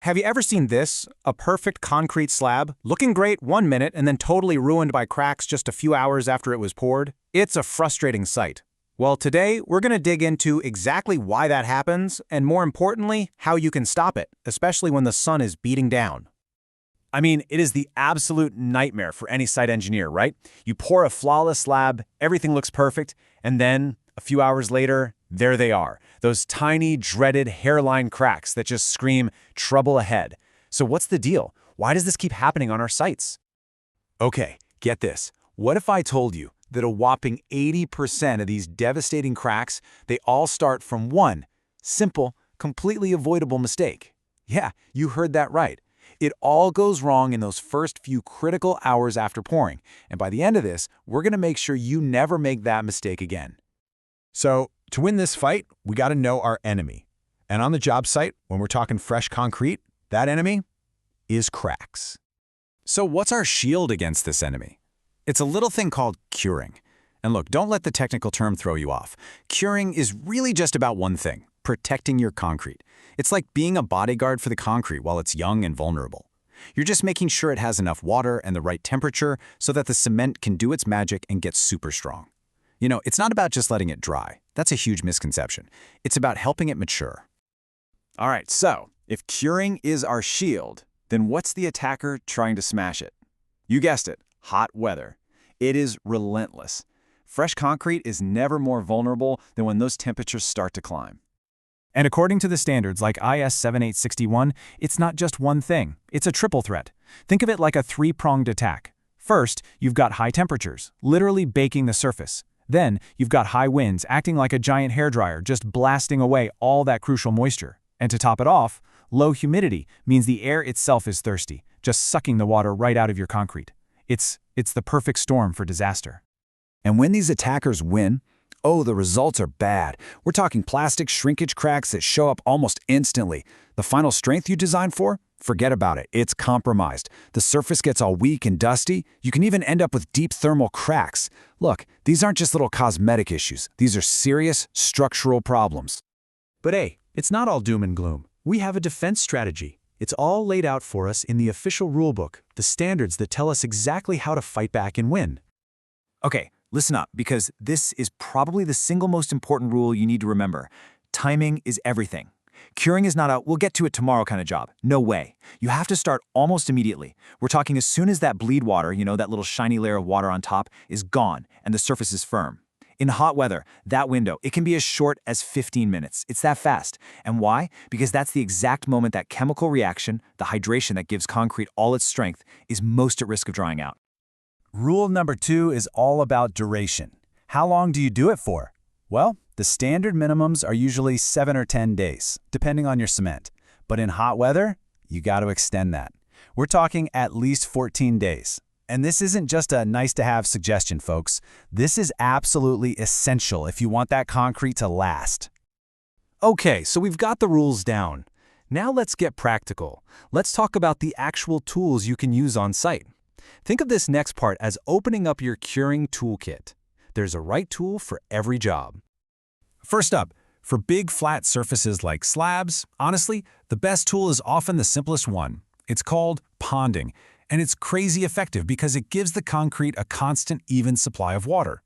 Have you ever seen this? A perfect concrete slab, looking great 1 minute and then totally ruined by cracks just a few hours after it was poured? It's a frustrating sight. Well, today we're going to dig into exactly why that happens and, more importantly, how you can stop it, especially when the sun is beating down. I mean, it is the absolute nightmare for any site engineer, right? You pour a flawless slab, everything looks perfect, and then, a few hours later, there they are. Those tiny, dreaded hairline cracks that just scream, trouble ahead. So what's the deal? Why does this keep happening on our sites? Okay, get this. What if I told you that a whopping 80% of these devastating cracks, they all start from one simple, completely avoidable mistake? Yeah, you heard that right. It all goes wrong in those first few critical hours after pouring, and by the end of this, we're going to make sure you never make that mistake again. So, to win this fight, we got to know our enemy. And on the job site, when we're talking fresh concrete, that enemy is cracks. So what's our shield against this enemy? It's a little thing called curing. And look, don't let the technical term throw you off. Curing is really just about one thing: protecting your concrete. It's like being a bodyguard for the concrete while it's young and vulnerable. You're just making sure it has enough water and the right temperature so that the cement can do its magic and get super strong. You know, it's not about just letting it dry. That's a huge misconception. It's about helping it mature. All right, so if curing is our shield, then what's the attacker trying to smash it? You guessed it, hot weather. It is relentless. Fresh concrete is never more vulnerable than when those temperatures start to climb. And according to the standards like IS 7861, it's not just one thing. It's a triple threat. Think of it like a three-pronged attack. First, you've got high temperatures, literally baking the surface. Then, you've got high winds acting like a giant hairdryer, just blasting away all that crucial moisture. And to top it off, low humidity means the air itself is thirsty, just sucking the water right out of your concrete. It's the perfect storm for disaster. And when these attackers win, oh, the results are bad. We're talking plastic shrinkage cracks that show up almost instantly. The final strength you designed for? Forget about it. It's compromised. The surface gets all weak and dusty. You can even end up with deep thermal cracks. Look, these aren't just little cosmetic issues. These are serious structural problems. But hey, it's not all doom and gloom. We have a defense strategy. It's all laid out for us in the official rulebook, the standards that tell us exactly how to fight back and win. Okay, listen up, because this is probably the single most important rule you need to remember. Timing is everything. Curing is not a "we'll get to it tomorrow" kind of job. No way. You have to start almost immediately. We're talking as soon as that bleed water, that little shiny layer of water on top, is gone and the surface is firm. In hot weather, that window, it can be as short as 15 minutes. It's that fast. And why? Because that's the exact moment that chemical reaction, the hydration that gives concrete all its strength, is most at risk of drying out. Rule number 2 is all about duration. How long do you do it for? Well, the standard minimums are usually 7 or 10 days, depending on your cement. But in hot weather, you got to extend that. We're talking at least 14 days. And this isn't just a nice-to-have suggestion, folks. This is absolutely essential if you want that concrete to last. Okay, so we've got the rules down. Now let's get practical. Let's talk about the actual tools you can use on site. Think of this next part as opening up your curing toolkit. There's a right tool for every job. First up, for big flat surfaces like slabs, honestly, the best tool is often the simplest one. It's called ponding, and it's crazy effective because it gives the concrete a constant, even supply of water.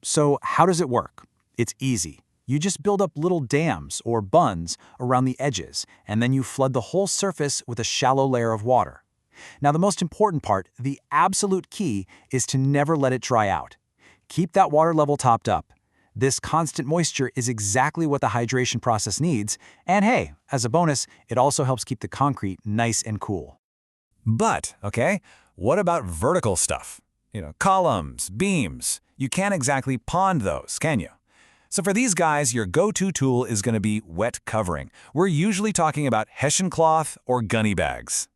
So how does it work? It's easy. You just build up little dams or bunds around the edges, and then you flood the whole surface with a shallow layer of water. Now, the most important part, the absolute key, is to never let it dry out. Keep that water level topped up. This constant moisture is exactly what the hydration process needs, and hey, as a bonus, it also helps keep the concrete nice and cool. But, okay, what about vertical stuff? Columns, beams. You can't exactly pond those, can you? So for these guys, your go-to tool is going to be wet covering. We're usually talking about Hessian cloth or gunny bags.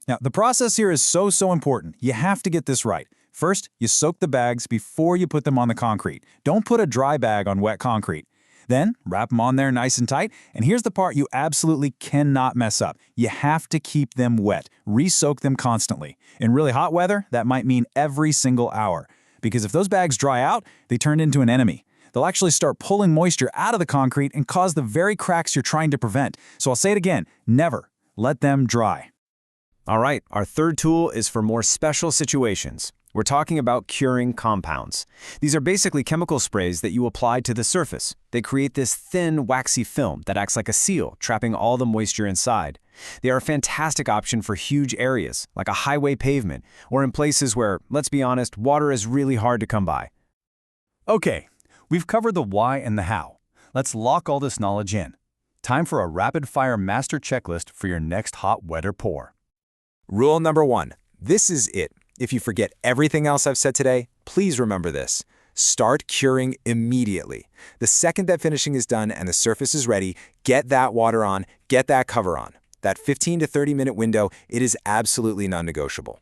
Now, the process here is so important. You have to get this right. First, you soak the bags before you put them on the concrete. Don't put a dry bag on wet concrete. Then, wrap them on there nice and tight, and here's the part you absolutely cannot mess up. You have to keep them wet. Re-soak them constantly. In really hot weather, that might mean every single hour. Because if those bags dry out, they turn into an enemy. They'll actually start pulling moisture out of the concrete and cause the very cracks you're trying to prevent. So I'll say it again, never, Let them dry. All right, our third tool is for more special situations. We're talking about curing compounds. These are basically chemical sprays that you apply to the surface. They create this thin, waxy film that acts like a seal, trapping all the moisture inside. They are a fantastic option for huge areas, like a highway pavement, or in places where, let's be honest, water is really hard to come by. Okay, we've covered the why and the how. Let's lock all this knowledge in. Time for a rapid-fire master checklist for your next hot weather pour. Rule number 1. This is it. If you forget everything else I've said today, please remember this. Start curing immediately. The second that finishing is done and the surface is ready, get that water on, get that cover on. That 15 to 30-minute window, it is absolutely non-negotiable.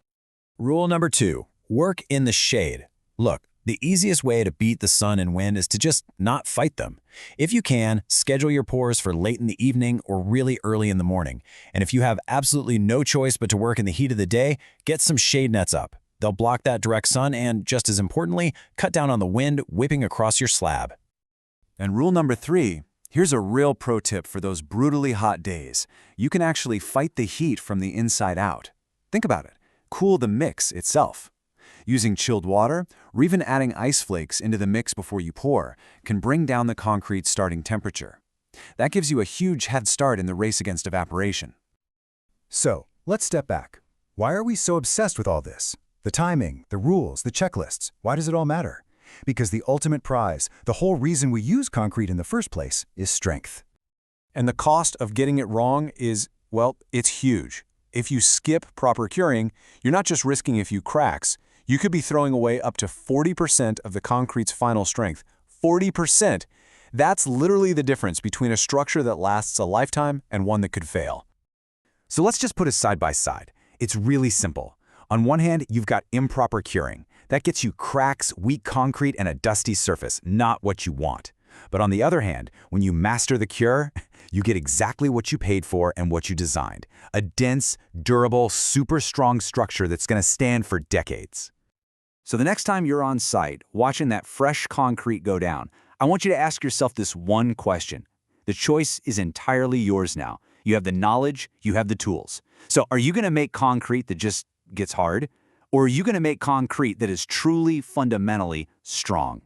Rule number 2. Work in the shade. Look, the easiest way to beat the sun and wind is to just not fight them. If you can, schedule your pours for late in the evening or really early in the morning. And if you have absolutely no choice but to work in the heat of the day, get some shade nets up. They'll block that direct sun and, just as importantly, cut down on the wind whipping across your slab. And rule number 3, here's a real pro tip for those brutally hot days. You can actually fight the heat from the inside out. Think about it. Cool the mix itself. Using chilled water, or even adding ice flakes into the mix before you pour, can bring down the concrete's starting temperature. That gives you a huge head start in the race against evaporation. So, let's step back. Why are we so obsessed with all this? The timing, the rules, the checklists, why does it all matter? Because the ultimate prize, the whole reason we use concrete in the first place, is strength. And the cost of getting it wrong is, well, it's huge. If you skip proper curing, you're not just risking a few cracks, you could be throwing away up to 40% of the concrete's final strength. 40%! That's literally the difference between a structure that lasts a lifetime and one that could fail. So let's just put it side by side. It's really simple. On one hand, you've got improper curing. That gets you cracks, weak concrete, and a dusty surface, not what you want. But on the other hand, when you master the cure, you get exactly what you paid for and what you designed. A dense, durable, super strong structure that's going to stand for decades. So the next time you're on site, watching that fresh concrete go down, I want you to ask yourself this one question. The choice is entirely yours now. You have the knowledge, you have the tools. So are you going to make concrete that just gets hard? Or are you going to make concrete that is truly, fundamentally strong?